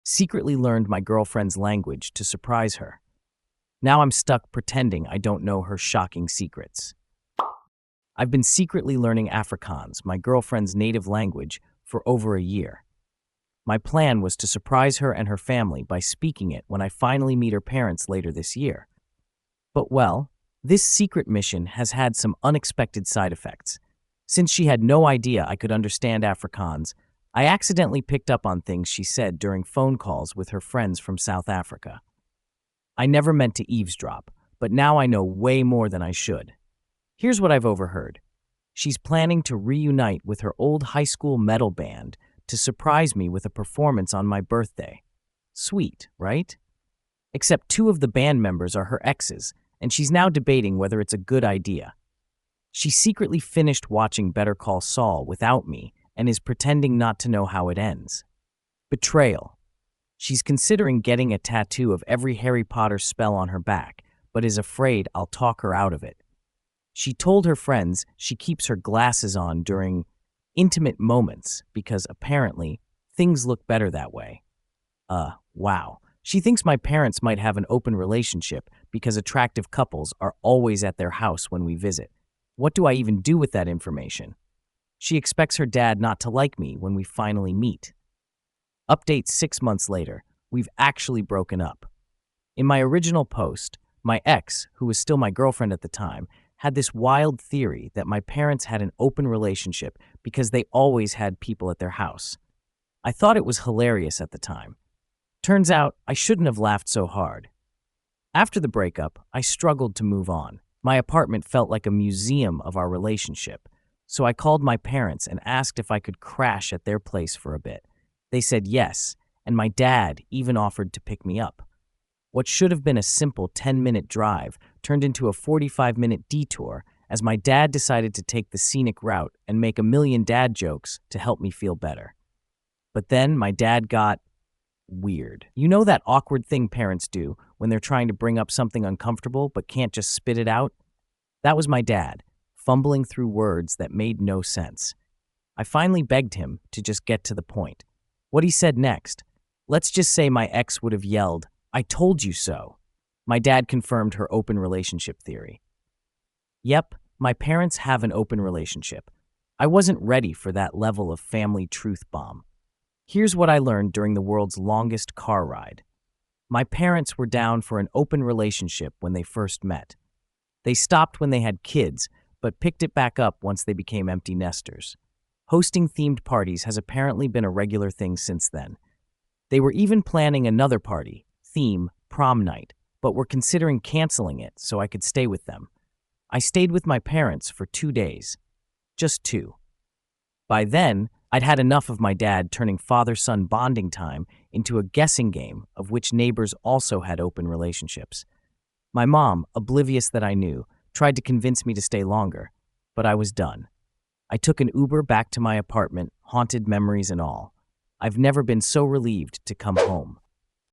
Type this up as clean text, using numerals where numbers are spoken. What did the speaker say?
Secretly learned my girlfriend's language to surprise her. Now I'm stuck pretending I don't know her shocking secrets. I've been secretly learning Afrikaans, my girlfriend's native language, for over a year. My plan was to surprise her and her family by speaking it when I finally meet her parents later this year. But well, this secret mission has had some unexpected side effects. Since she had no idea I could understand Afrikaans, I accidentally picked up on things she said during phone calls with her friends from South Africa. I never meant to eavesdrop, but now I know way more than I should. Here's what I've overheard. She's planning to reunite with her old high school metal band to surprise me with a performance on my birthday. Sweet, right? Except two of the band members are her exes, and she's now debating whether it's a good idea. She secretly finished watching Better Call Saul without me and is pretending not to know how it ends. Betrayal. She's considering getting a tattoo of every Harry Potter spell on her back, but is afraid I'll talk her out of it. She told her friends she keeps her glasses on during intimate moments because apparently things look better that way. Wow. She thinks my parents might have an open relationship because attractive couples are always at their house when we visit. What do I even do with that information? She expects her dad not to like me when we finally meet. Update 6 months later, we've actually broken up. In my original post, my ex, who was still my girlfriend at the time, had this wild theory that my parents had an open relationship because they always had people at their house. I thought it was hilarious at the time. Turns out I shouldn't have laughed so hard. After the breakup, I struggled to move on. My apartment felt like a museum of our relationship, so I called my parents and asked if I could crash at their place for a bit. They said yes, and my dad even offered to pick me up. What should have been a simple 10-minute drive turned into a 45-minute detour as my dad decided to take the scenic route and make a million dad jokes to help me feel better. But then my dad got weird. You know that awkward thing parents do when they're trying to bring up something uncomfortable but can't just spit it out? That was my dad, fumbling through words that made no sense. I finally begged him to just get to the point. What he said next, let's just say my ex would have yelled, "I told you so." My dad confirmed her open relationship theory. Yep, my parents have an open relationship. I wasn't ready for that level of family truth bomb. Here's what I learned during the world's longest car ride. My parents were down for an open relationship when they first met. They stopped when they had kids, but picked it back up once they became empty nesters. Hosting themed parties has apparently been a regular thing since then. They were even planning another party, theme, prom night, but were considering canceling it so I could stay with them. I stayed with my parents for 2 days. Just 2. By then, I'd had enough of my dad turning father-son bonding time into a guessing game of which neighbors also had open relationships. My mom, oblivious that I knew, tried to convince me to stay longer, but I was done. I took an Uber back to my apartment, haunted memories and all. I've never been so relieved to come home.